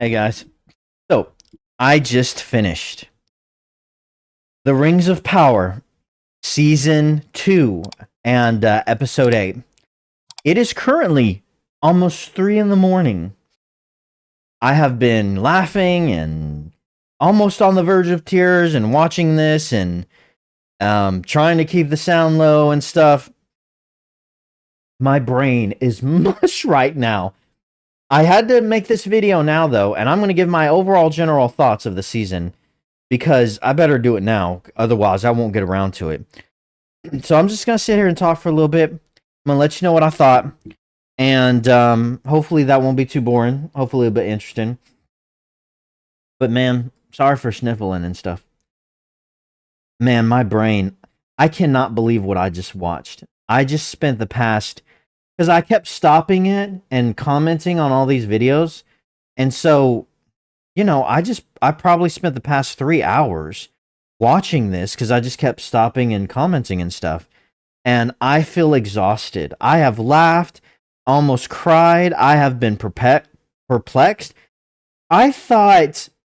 Hey guys. So, I just finished The Rings of Power, Season 2, and Episode 8. It is currently almost 3 in the morning. I have been laughing and almost on the verge of tears and watching this and trying to keep the sound low and stuff. My brain is mush right now. I had to make this video now, though, and I'm going to give my overall general thoughts of the season because I better do it now. Otherwise, I won't get around to it. So I'm just going to sit here and talk for a little bit. I'm going to let you know what I thought. And hopefully that won't be too boring. Hopefully it'll be interesting. But man, sorry for sniffling and stuff. Man, my brain, I cannot believe what I just watched. I just spent the past, because I kept stopping it and commenting on all these videos. And so, you know, I probably spent the past 3 hours watching this because I just kept stopping and commenting and stuff. And I feel exhausted. I have laughed, almost cried. I have been perplexed. I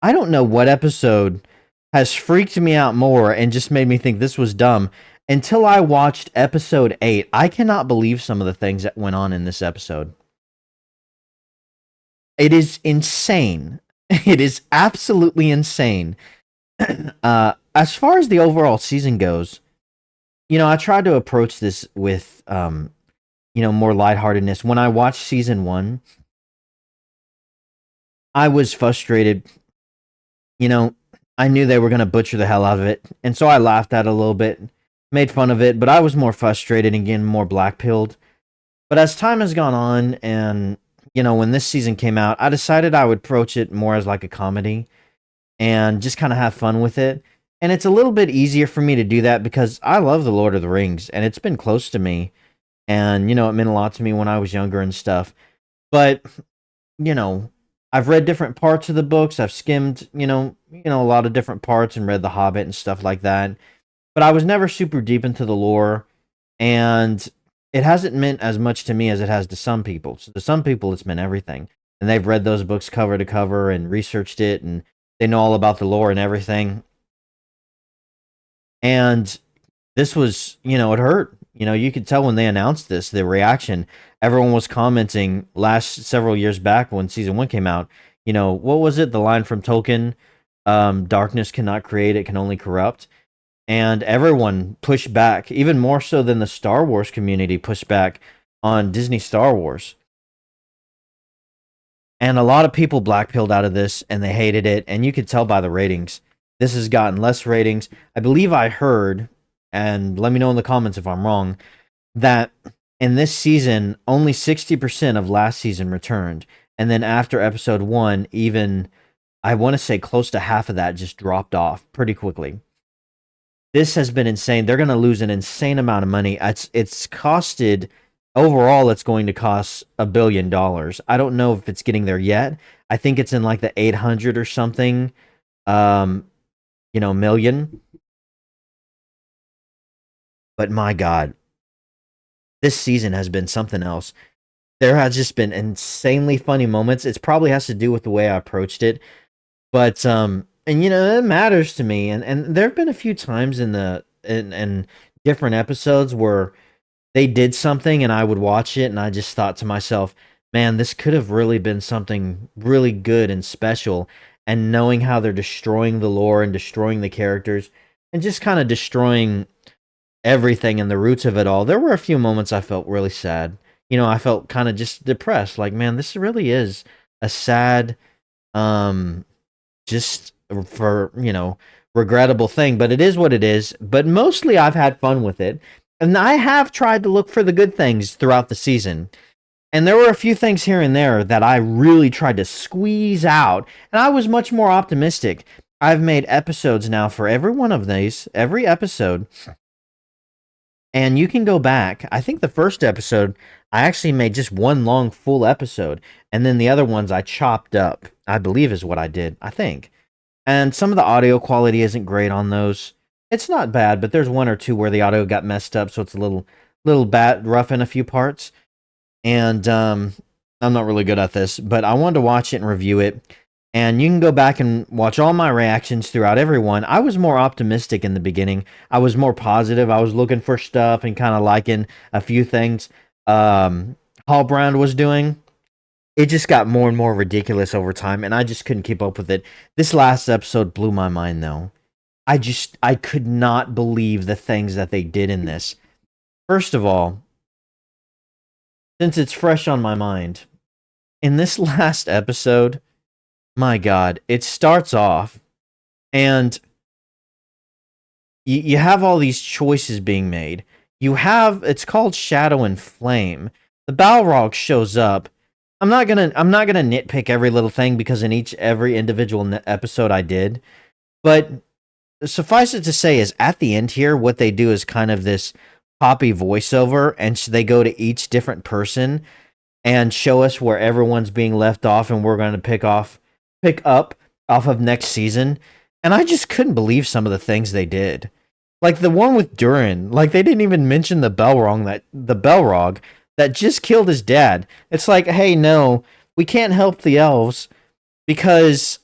don't know what episode has freaked me out more and just made me think this was dumb until I watched episode 8. I cannot believe some of the things that went on in this episode. It is insane. It is absolutely insane. As far as the overall season goes, you know, I tried to approach this with, more lightheartedness. When I watched season 1, I was frustrated. You know, I knew they were going to butcher the hell out of it. And so I laughed at it a little bit, made fun of it, but I was more frustrated and getting more black-pilled. But as time has gone on and, you know, when this season came out, I decided I would approach it more as like a comedy and just kind of have fun with it. And it's a little bit easier for me to do that because I love The Lord of the Rings and it's been close to me. And, you know, it meant a lot to me when I was younger and stuff. But, you know, I've read different parts of the books. I've skimmed, a lot of different parts and read The Hobbit and stuff like that. But I was never super deep into the lore. And it hasn't meant as much to me as it has to some people. So to some people, it's meant everything. And they've read those books cover to cover and researched it. And they know all about the lore and everything. And this was, it hurt. You could tell when they announced this, the reaction. Everyone was commenting several years back when season 1 came out. What was it? The line from Tolkien, darkness cannot create, it can only corrupt. And everyone pushed back, even more so than the Star Wars community pushed back on Disney Star Wars. And a lot of people blackpilled out of this, and they hated it, and you could tell by the ratings. This has gotten less ratings. I believe I heard, and let me know in the comments if I'm wrong, that in this season, only 60% of last season returned. And then after episode 1, even, I want to say close to half of that just dropped off pretty quickly. This has been insane. They're going to lose an insane amount of money. It's costed, overall, it's going to cost $1 billion. I don't know if it's getting there yet. I think it's in like the 800 or something, million. But my God, this season has been something else. There has just been insanely funny moments. It probably has to do with the way I approached it. But, it matters to me. And there have been a few times in different episodes where they did something and I would watch it and I just thought to myself, man, this could have really been something really good and special. And knowing how they're destroying the lore and destroying the characters and just kind of destroying everything and the roots of it all, there were a few moments I felt really sad. I felt kind of just depressed. Like, man, this really is a sad, just for, regrettable thing. But it is what it is. But mostly I've had fun with it. And I have tried to look for the good things throughout the season. And there were a few things here and there that I really tried to squeeze out. And I was much more optimistic. I've made episodes now for every one of these, every episode. And you can go back. I think the first episode, I actually made just one long full episode. And then the other ones I chopped up, I believe is what I did, I think. And some of the audio quality isn't great on those. It's not bad, but there's one or two where the audio got messed up, so it's a little bad, rough in a few parts. And I'm not really good at this, but I wanted to watch it and review it. And you can go back and watch all my reactions throughout everyone. I was more optimistic in the beginning. I was more positive. I was looking for stuff and kind of liking a few things Hallbrand was doing. It just got more and more ridiculous over time, and I just couldn't keep up with it. This last episode blew my mind, though. I could not believe the things that they did in this. First of all, since it's fresh on my mind, in this last episode, my God, it starts off, and you have all these choices being made. It's called Shadow and Flame. The Balrog shows up. I'm not gonna nitpick every little thing because in every individual episode I did, but suffice it to say is at the end here, what they do is kind of this poppy voiceover, and so they go to each different person and show us where everyone's being left off, and we're going to pick up off of next season. And I just couldn't believe some of the things they did. Like the one with Durin, like they didn't even mention the Balrog that just killed his dad. It's like, hey, no, we can't help the elves because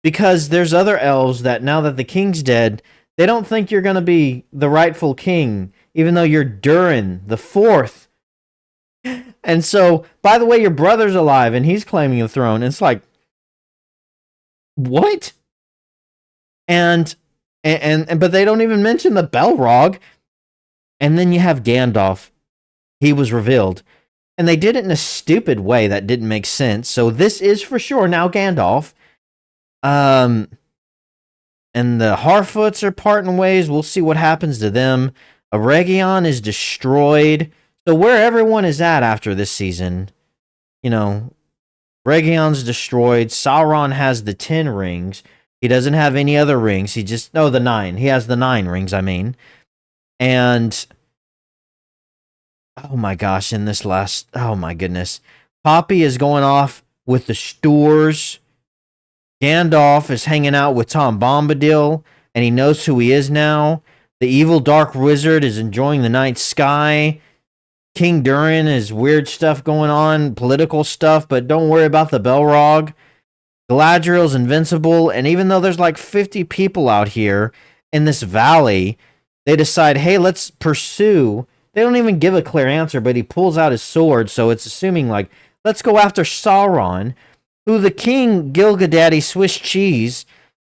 there's other elves that now that the king's dead, they don't think you're going to be the rightful king, even though you're Durin the fourth. And so, by the way, your brother's alive and he's claiming the throne. It's like, what? And but they don't even mention the Balrog. And then you have Gandalf. He was revealed. And they did it in a stupid way that didn't make sense. So this is for sure now Gandalf. And the Harfoots are parting ways. We'll see what happens to them. Eregion is destroyed. So where everyone is at after this season, Region's destroyed. Sauron has the 10 rings. He doesn't have any other rings. The 9. He has the 9 rings, I mean. And oh my gosh, oh my goodness. Poppy is going off with the Stoors. Gandalf is hanging out with Tom Bombadil, and he knows who he is now. The evil dark wizard is enjoying the night sky. King Durin has weird stuff going on, political stuff, but don't worry about the Balrog. Galadriel's invincible, and even though there's like 50 people out here in this valley, they decide, hey, let's pursue. They don't even give a clear answer, but he pulls out his sword, so it's assuming like, let's go after Sauron, who the king, Gilgadaddy Swiss Cheese,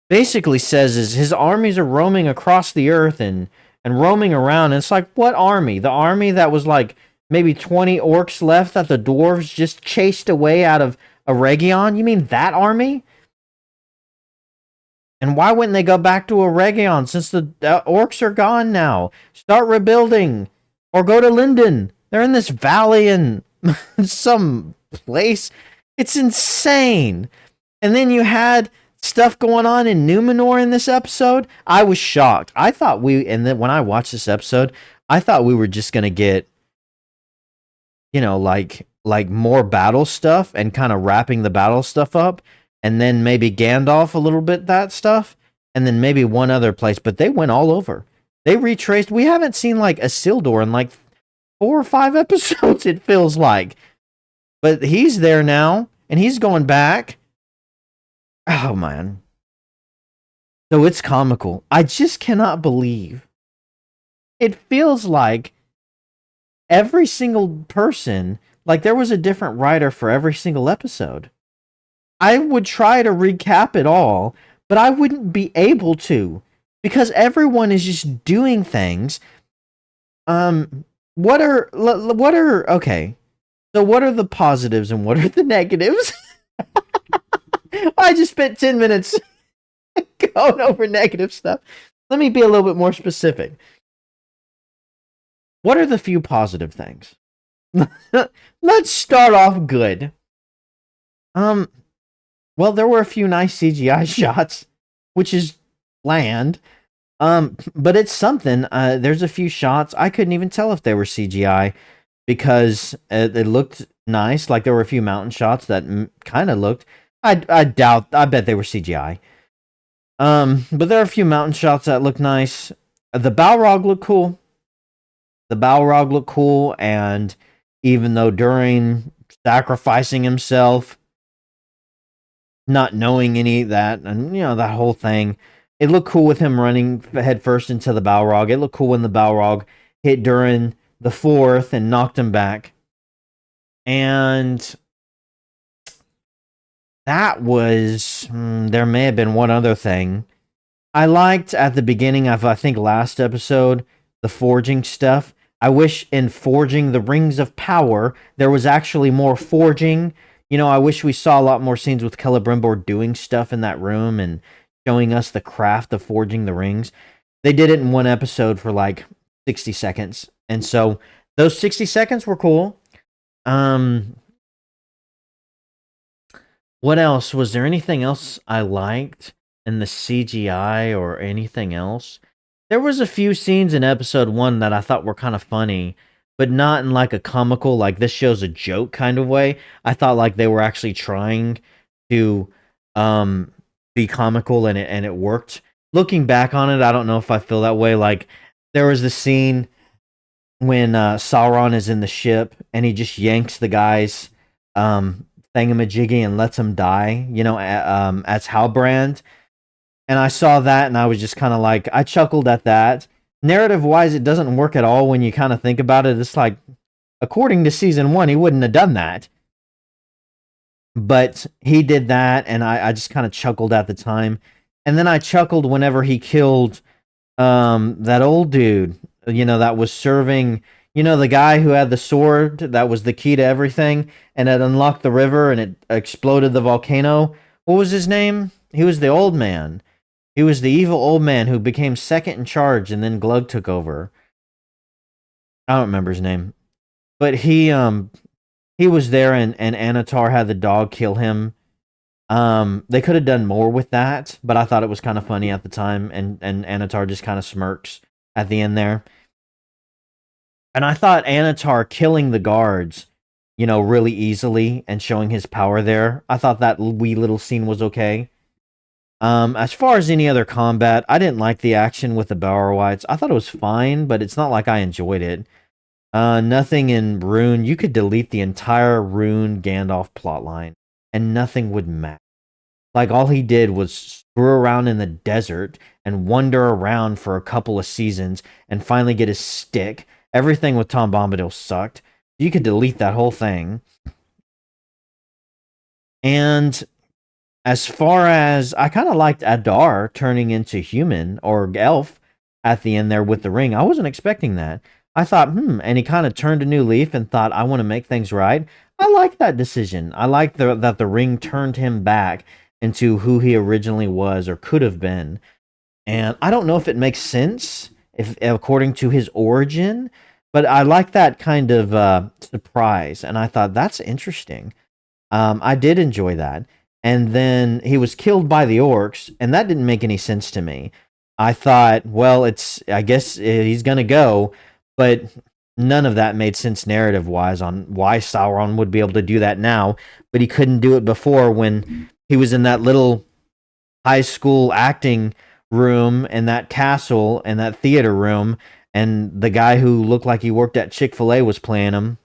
basically says is his armies are roaming across the earth and roaming around. And it's like, what army? The army that was like maybe 20 orcs left that the dwarves just chased away out of Eregion? You mean that army? And why wouldn't they go back to Eregion since the orcs are gone now? Start rebuilding. Or go to Lindon. They're in this valley in some place. It's insane. And then you had stuff going on in Numenor in this episode. I was shocked. And then when I watched this episode, I thought we were just going to get, like more battle stuff and kind of wrapping the battle stuff up. And then maybe Gandalf a little bit, that stuff. And then maybe one other place. But they went all over. They retraced. We haven't seen like Isildur in like 4 or 5 episodes, it feels like. But he's there now, and he's going back. Oh, man. So it's comical. I just cannot believe. It feels like every single person, like there was a different writer for every single episode. I would try to recap it all, but I wouldn't be able to because everyone is just doing things. Okay. So what are the positives and what are the negatives? I just spent 10 minutes going over negative stuff. Let me be a little bit more specific. What are the few positive things? Let's start off good. Well, there were a few nice CGI shots, which is bland. But it's something. There's a few shots. I couldn't even tell if they were CGI because it looked nice. Like there were a few mountain shots that kind of looked. I bet they were CGI. But there are a few mountain shots that look nice. The Balrog looked cool. And even though during sacrificing himself, not knowing any of that, and that whole thing. It looked cool with him running head first into the Balrog. It looked cool when the Balrog hit during the fourth and knocked him back. And that was there may have been one other thing. I liked at the beginning of, I think, last episode, the forging stuff. I wish in forging the rings of power, there was actually more forging. I wish we saw a lot more scenes with Celebrimbor doing stuff in that room and showing us the craft of forging the rings. They did it in one episode for like 60 seconds. And so those 60 seconds were cool. What else? Was there anything else I liked in the CGI or anything else? There was a few scenes in episode 1 that I thought were kind of funny, but not in like a comical, like this show's a joke kind of way. I thought like they were actually trying to be comical, and it worked. Looking back on it, I don't know if I feel that way. Like there was the scene when Sauron is in the ship and he just yanks the guy's thingamajiggy and lets him die, as Halbrand. And I saw that and I was just kind of like, I chuckled at that. Narrative wise, it doesn't work at all when you kind of think about it. It's like, according to season 1, he wouldn't have done that. But he did that, and I just kind of chuckled at the time. And then I chuckled whenever he killed that old dude, that was serving, the guy who had the sword that was the key to everything and it unlocked the river and it exploded the volcano. What was his name? He was the old man. He was the evil old man who became second in charge, and then Glug took over. I don't remember his name. But he was there, and Anatar had the dog kill him. They could have done more with that, but I thought it was kind of funny at the time, and Anatar just kind of smirks at the end there. And I thought Anatar killing the guards, really easily and showing his power there, I thought that wee little scene was okay. As far as any other combat, I didn't like the action with the Bowerwites. I thought it was fine, but it's not like I enjoyed it. Nothing in Rune. You could delete the entire Rune Gandalf plotline, and nothing would matter. Like, all he did was screw around in the desert and wander around for a couple of seasons and finally get his stick. Everything with Tom Bombadil sucked. You could delete that whole thing. And as far as, I kind of liked Adar turning into human or elf at the end there with the ring. I wasn't expecting that. I thought, and he kind of turned a new leaf and thought, I want to make things right. I like that decision. I like that the ring turned him back into who he originally was or could have been. And I don't know if it makes sense if according to his origin, but I like that kind of surprise. And I thought, that's interesting. I did enjoy that. And then he was killed by the orcs, and that didn't make any sense to me. I thought, well, I guess he's going to go, but none of that made sense narrative-wise on why Sauron would be able to do that now, but he couldn't do it before when he was in that little high school acting room and that castle and that theater room, and the guy who looked like he worked at Chick-fil-A was playing him.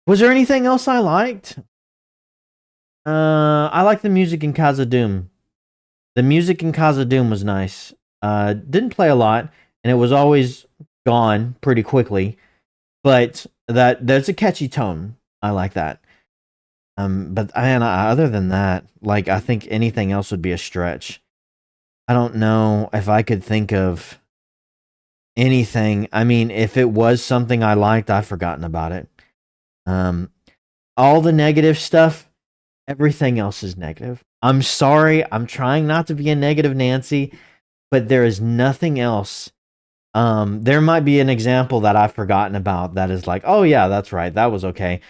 Was there anything else I liked? I like the music in Khazad-dûm. The music in Khazad-dûm was nice. Didn't play a lot, and it was always gone pretty quickly. But there's a catchy tone. I like that. But other than that, like, I think anything else would be a stretch. I don't know if I could think of anything. I mean, if it was something I liked, I've forgotten about it. All the negative stuff, everything else is negative. I'm sorry. I'm trying not to be a negative Nancy, but there is nothing else. There might be an example that I've forgotten about that is like, oh yeah, that's right, that was okay.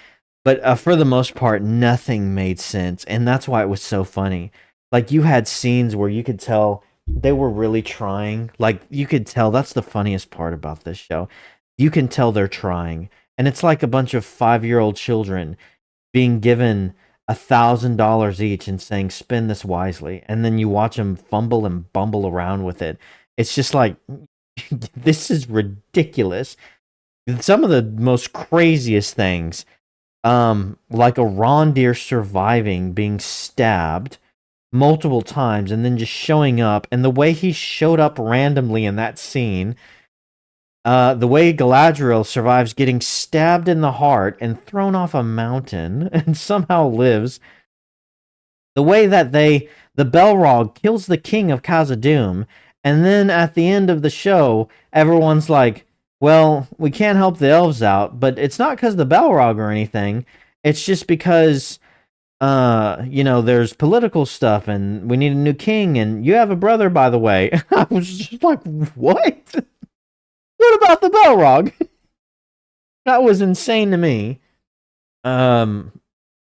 But for the most part, nothing made sense, and that's why it was so funny. Like, you had scenes where you could tell they were really trying. Like, you could tell, that's the funniest part about this show. You can tell they're trying, and it's like a bunch of 5-year-old children being given $1,000 each and saying, spend this wisely, and then you watch them fumble and bumble around with it. It's just like, this is ridiculous. Some of the most craziest things like a reindeer surviving being stabbed multiple times and then just showing up, and the way he showed up randomly in that scene, the way Galadriel survives getting stabbed in the heart and thrown off a mountain and somehow lives, the way that the Belrog kills the king of Khazad-dûm, and then at the end of the show, everyone's like, well, we can't help the elves out, but it's not because the Balrog or anything. It's just because, there's political stuff and we need a new king, and you have a brother, by the way. I was just like, what? What about the Balrog? That was insane to me. A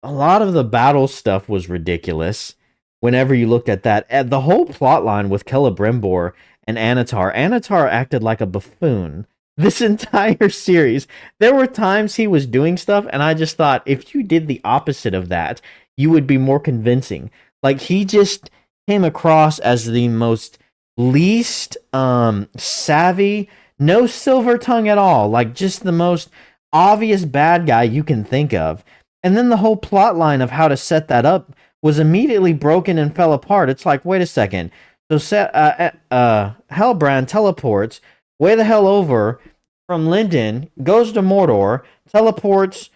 lot of the battle stuff was ridiculous whenever you looked at that. The whole plot line with Celebrimbor and Anatar acted like a buffoon this entire series. There were times he was doing stuff, and I just thought, if you did the opposite of that, you would be more convincing. Like, he just came across as the most least savvy, no silver tongue at all, like just the most obvious bad guy you can think of. And then the whole plot line of how to set that up was immediately broken and fell apart. It's like, wait a second. So Hellbrand teleports way the hell over from Lindon, goes to Mordor, teleports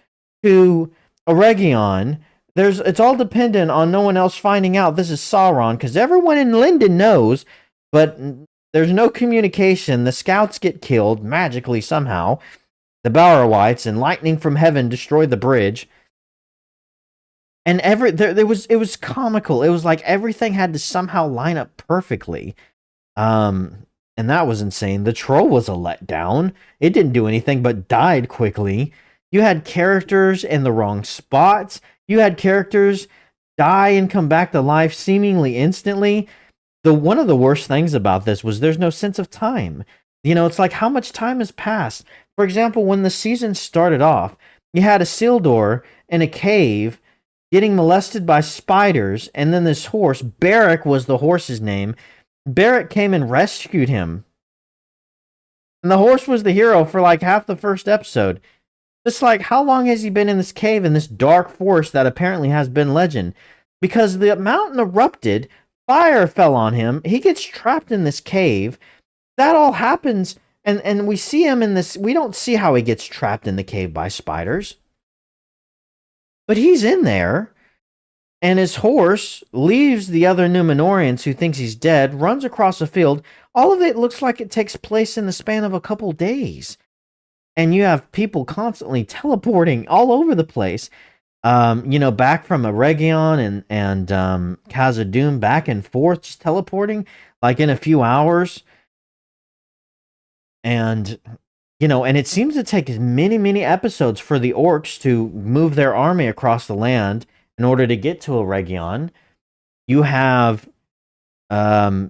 to Eregion. It's all dependent on no one else finding out this is Sauron, because everyone in Lindon knows, but there's no communication. The scouts get killed magically somehow. The Balrowites and lightning from heaven destroy the bridge. And it was comical. It was like everything had to somehow line up perfectly. And that was insane. The troll was a letdown. It didn't do anything but died quickly. You had characters in the wrong spots. You had characters die and come back to life seemingly instantly. One of the worst things about this was there's no sense of time. It's like, how much time has passed? For example, when the season started off, you had Isildur in a cave getting molested by spiders, and then this horse, Beric was the horse's name, Beric came and rescued him. And the horse was the hero for like half the first episode. It's like, how long has he been in this cave in this dark forest that apparently has been legend? Because the mountain erupted, fire fell on him, he gets trapped in this cave. That all happens, and we see him in this. We don't see how he gets trapped in the cave by spiders. But he's in there, and his horse leaves the other Númenóreans who thinks he's dead, runs across a field. All of it looks like it takes place in the span of a couple days. And you have people constantly teleporting all over the place. Back from Eregion and Khazad-dûm, back and forth, just teleporting, like in a few hours. And and it seems to take many, many episodes for the orcs to move their army across the land in order to get to Eregion. You have, the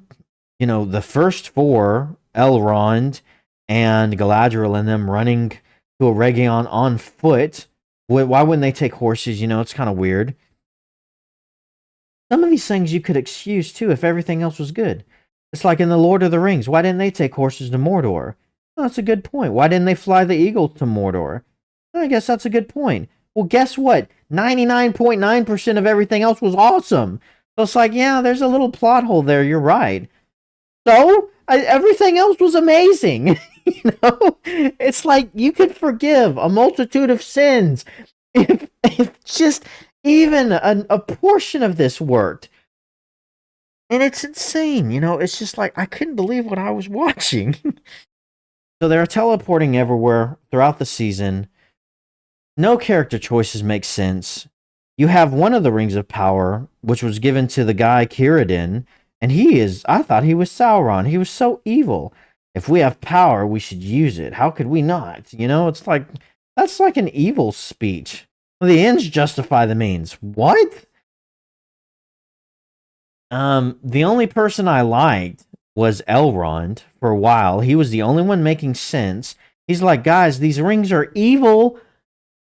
first four, Elrond and Galadriel and them running to Eregion on foot. Why wouldn't they take horses? It's kind of weird. Some of these things you could excuse, too, if everything else was good. It's like in The Lord of the Rings. Why didn't they take horses to Mordor? Oh, that's a good point. Why didn't they fly the eagle to Mordor? I guess that's a good point. Well, guess what? 99.9% of everything else was awesome. So it's like, yeah, there's a little plot hole there. You're right. So everything else was amazing. It's like you could forgive a multitude of sins if just even a portion of this worked. And it's insane. It's just like, I couldn't believe what I was watching. So they're teleporting everywhere throughout the season. No character choices make sense. You have one of the Rings of Power, which was given to the guy Círdan, and I thought he was Sauron. He was so evil. If we have power, we should use it. How could we not? It's like, that's like an evil speech. The ends justify the means. What? The only person I liked was Elrond for a while. He was the only one making sense. He's like, guys, these rings are evil.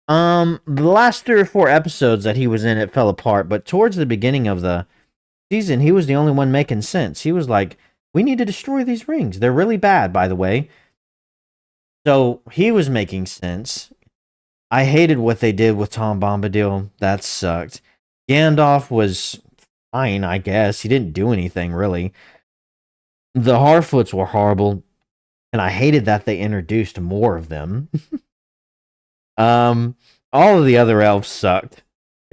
The last 3 or 4 episodes that he was in, it fell apart. But towards the beginning of the season, he was the only one making sense. He was like, we need to destroy these rings. They're really bad, by the way. So he was making sense. I hated what they did with Tom Bombadil. That sucked. Gandalf was fine, I guess. He didn't do anything really. The Harfoots were horrible, and I hated that they introduced more of them. um, all of the other elves sucked.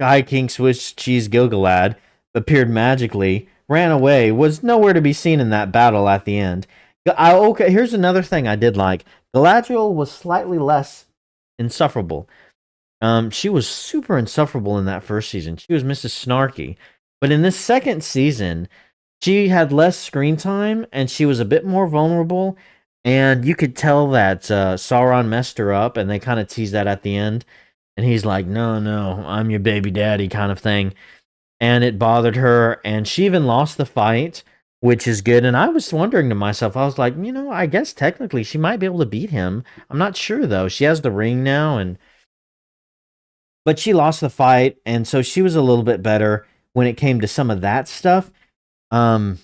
High King Swiss Cheese Gilgalad appeared magically, ran away, was nowhere to be seen in that battle at the end. Okay, here's another thing I did like. Galadriel was slightly less insufferable. She was super insufferable in that first season. She was Mrs. Snarky. But in this second season, she had less screen time and she was a bit more vulnerable. And you could tell that Sauron messed her up, and they kind of teased that at the end. And he's like, no, no, I'm your baby daddy kind of thing. And it bothered her. And she even lost the fight, which is good. And I was wondering to myself, I was like, I guess technically she might be able to beat him. I'm not sure, though. She has the ring now, but she lost the fight, and so she was a little bit better when it came to some of that stuff. Um,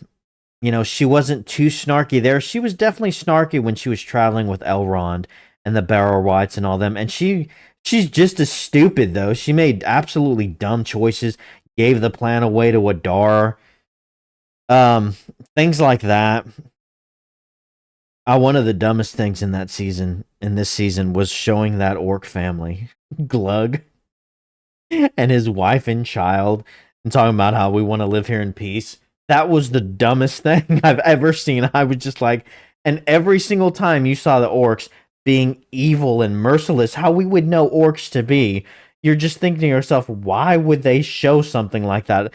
she wasn't too snarky there. She was definitely snarky when she was traveling with Elrond and the Barrow Wights and all them. And she's just as stupid though. She made absolutely dumb choices, gave the plan away to Adar. Things like that. One of the dumbest things in this season, was showing that orc family, Glug and his wife and child, and talking about how we want to live here in peace. That was the dumbest thing I've ever seen. I was just like, and every single time you saw the orcs being evil and merciless, how we would know orcs to be, you're just thinking to yourself, why would they show something like that?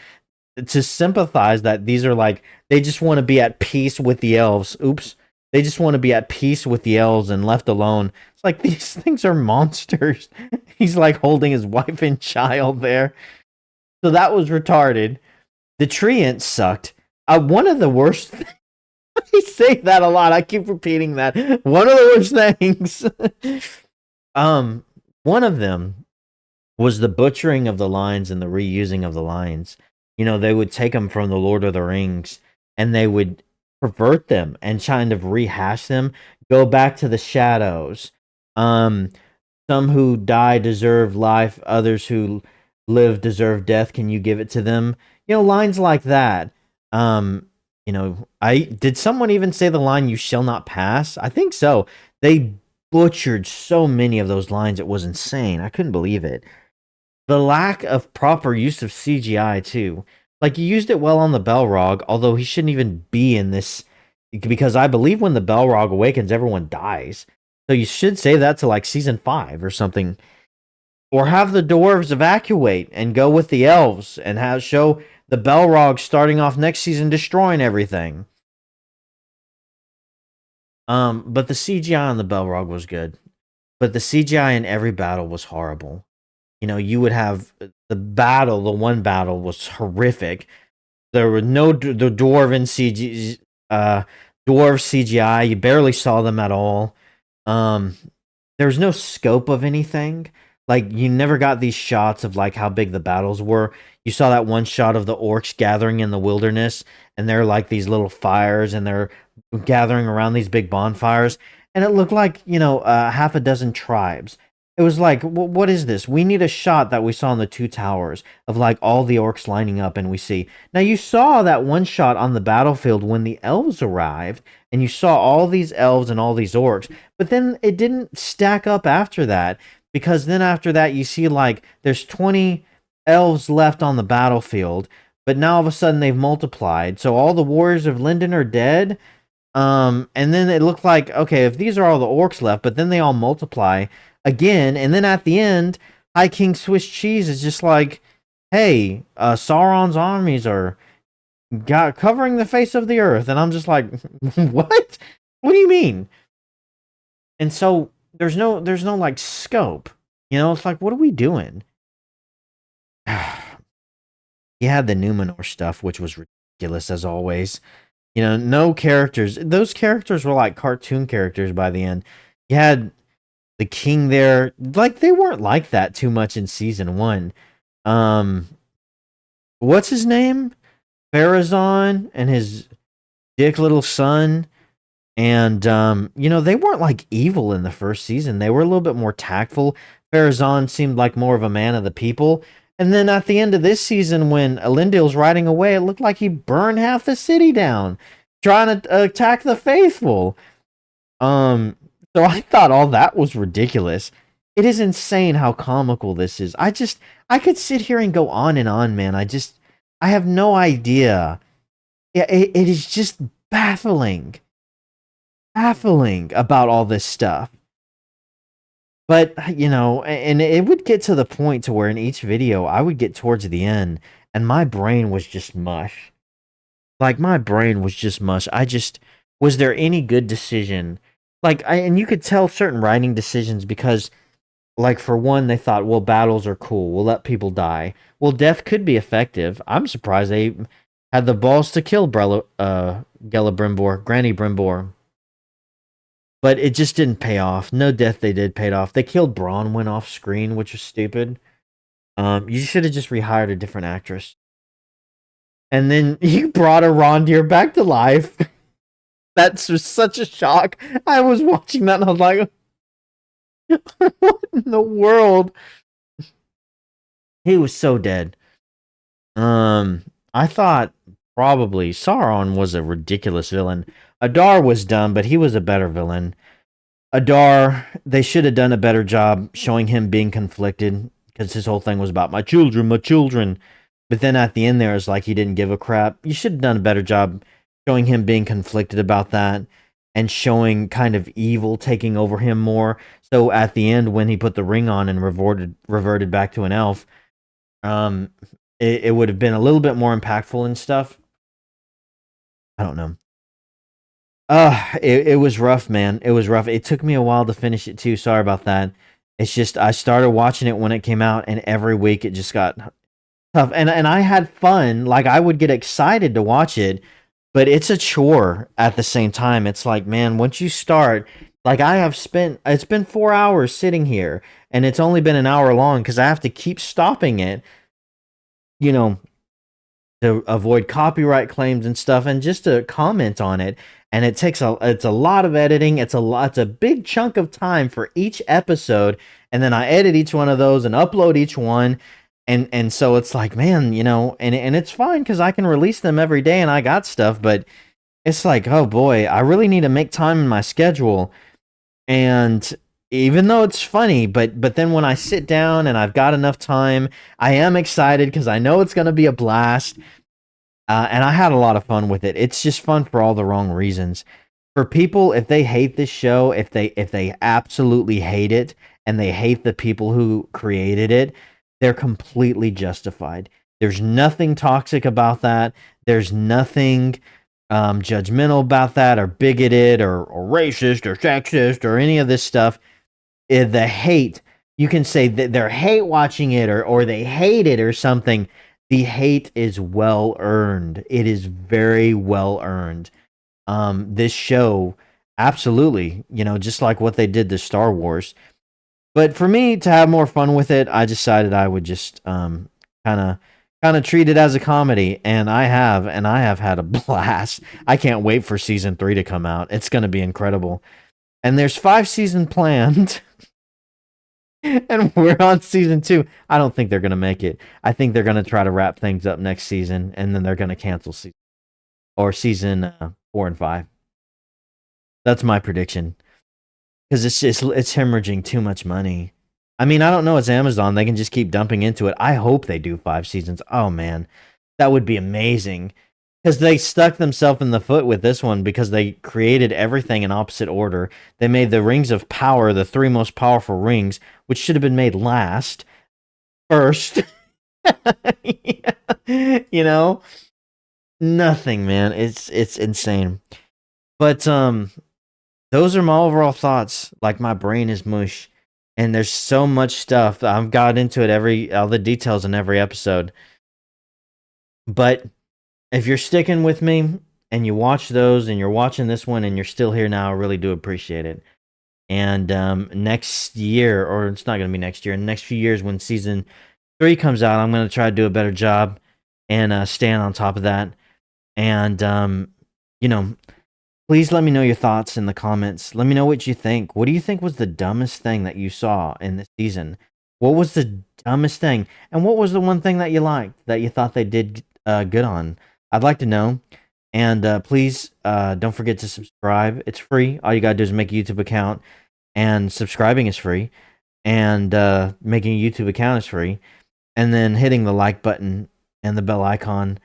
To sympathize that these are like, they just want to be at peace with the elves. Oops. They just want to be at peace with the elves and left alone. It's like, these things are monsters. He's like holding his wife and child there. So that was retarded. The treants sucked. One of the worst I say that a lot. I keep repeating that. One of the worst things. One of them was the butchering of the lines and the reusing of the lines. They would take them from the Lord of the Rings and they would pervert them and kind of rehash them, go back to the shadows. Some who die deserve life, others who live deserve death. Can you give it to them? Lines like that. Did someone even say the line, "You shall not pass"? I think so. They butchered so many of those lines, it was insane. I couldn't believe it. The lack of proper use of CGI too. Like, you used it well on the Balrog, although he shouldn't even be in this, because I believe when the Balrog awakens, everyone dies. So you should save that to like season 5 or something. Or have the dwarves evacuate and go with the elves and show the Balrog starting off next season destroying everything. But the CGI on the Balrog was good. But the CGI in every battle was horrible. You would have the one battle was horrific. There were no the dwarven dwarf CGI. You barely saw them at all. There was no scope of anything. Like, you never got these shots of like how big the battles were. You saw that one shot of the orcs gathering in the wilderness, and they're like these little fires, and they're gathering around these big bonfires, and it looked like half a dozen tribes. It was like, what is this? We need a shot that we saw in the Two Towers of like all the orcs lining up, and we see. Now, you saw that one shot on the battlefield when the elves arrived, and you saw all these elves and all these orcs, but then it didn't stack up after that, because then after that you see like there's 20 elves left on the battlefield, but now all of a sudden they've multiplied. So all the warriors of Lindon are dead. And then it looked like, okay, if these are all the orcs left, but then they all multiply again, and then at the end, High King Swiss Cheese is just like, hey, Sauron's armies are covering the face of the earth, and I'm just like, what? What do you mean? And so there's no like scope. It's like, what are we doing? You had the Numenor stuff, which was ridiculous as always. No characters. Those characters were like cartoon characters by the end. You had the king there. Like, they weren't like that too much in season 1. What's his name? Pharazôn and his dick little son. And, they weren't like evil in the first season. They were a little bit more tactful. Farazan seemed like more of a man of the people. And then at the end of this season, when Elendil's riding away, it looked like he burned half the city down, trying to attack the faithful. Um, so I thought all that was ridiculous. It is insane how comical this is. I could sit here and go on and on, man. I have no idea. Yeah, it is just baffling about all this stuff. But, and it would get to the point to where in each video, I would get towards the end, and my brain was just mush. Like, my brain was just mush. Was there any good decision? Like, and you could tell certain writing decisions because, like, for one, they thought, well, battles are cool. We'll let people die. Well, death could be effective. I'm surprised they had the balls to kill Granny Brimbor. But it just didn't pay off. No death they did paid off. They killed Bronwyn off screen, which was stupid. You should have just rehired a different actress. And then you brought a Rondir back to life. That's just such a shock. I was watching that and I was like, what in the world? He was so dead. I thought probably Sauron was a ridiculous villain. Adar was dumb, but he was a better villain. Adar, they should have done a better job showing him being conflicted because his whole thing was about my children, my children. But then at the end there, it's like he didn't give a crap. You should have done a better job showing him being conflicted about that and showing kind of evil taking over him more. So at the end, when he put the ring on and reverted back to an elf, it would have been a little bit more impactful and stuff. I don't know. It was rough, man. It was rough. It took me a while to finish it too. Sorry about that. It's just I started watching it when it came out, and every week it just got tough. And I had fun. Like I would get excited to watch it, but it's a chore at the same time. It's like, man, once you start, like it's been 4 hours sitting here, and it's only been an hour long because I have to keep stopping it, to avoid copyright claims and stuff, and just to comment on it. And it's a lot of editing. It's a big chunk of time for each episode, and then I edit each one of those and upload each one, and so it's like, man, and it's fine because I can release them every day and I got stuff, but it's like, oh boy, I really need to make time in my schedule. And even though it's funny, but then when I sit down and I've got enough time, I am excited because I know it's going to be a blast. And I had a lot of fun with it. It's just fun for all the wrong reasons. For people, if they hate this show, if they absolutely hate it, and they hate the people who created it, they're completely justified. There's nothing toxic about that. There's nothing judgmental about that, or bigoted, or racist, or sexist, or any of this stuff. The hate, you can say that they're hate watching it, or they hate it or something. The hate is well earned. It is very well earned. This show, absolutely, just like what they did to Star Wars. But for me to have more fun with it, I decided I would just kind of treat it as a comedy, and I have had a blast. I can't wait for season 3 to come out. It's going to be incredible. And there's 5 seasons planned. And we're on season 2. I don't think they're going to make it. I think they're going to try to wrap things up next season, and then they're going to cancel season 4 and 5. That's my prediction. Because it's hemorrhaging too much money. I mean, I don't know. It's Amazon. They can just keep dumping into it. I hope they do 5 seasons. Oh, man. That would be amazing. Because they stuck themselves in the foot with this one because they created everything in opposite order. They made the Rings of Power the 3 most powerful rings, which should have been made first. Nothing, man. It's insane. But those are my overall thoughts. Like, my brain is mush, and there's so much stuff. I've got into it all the details in every episode. But if you're sticking with me and you watch those and you're watching this one and you're still here now, I really do appreciate it. And next year, or it's not going to be next year, in the next few years when season 3 comes out, I'm going to try to do a better job and stand on top of that. And, Please let me know your thoughts in the comments. Let me know what you think. What do you think was the dumbest thing that you saw in this season? What was the dumbest thing? And what was the one thing that you liked, that you thought they did good on? I'd like to know. And please don't forget to subscribe. It's free. All you got to do is make a YouTube account. And subscribing is free. And making a YouTube account is free. And then hitting the like button and the bell icon.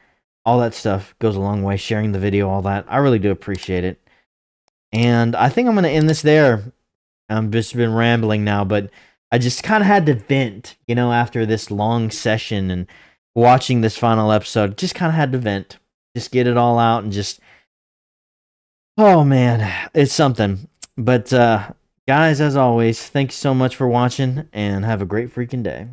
All that stuff goes a long way. Sharing the video, all that. I really do appreciate it. And I think I'm going to end this there. I've just been rambling now, but I just kind of had to vent, after this long session and watching this final episode. Just kind of had to vent. Just get it all out and just... Oh, man. It's something. But, guys, as always, thanks so much for watching, and have a great freaking day.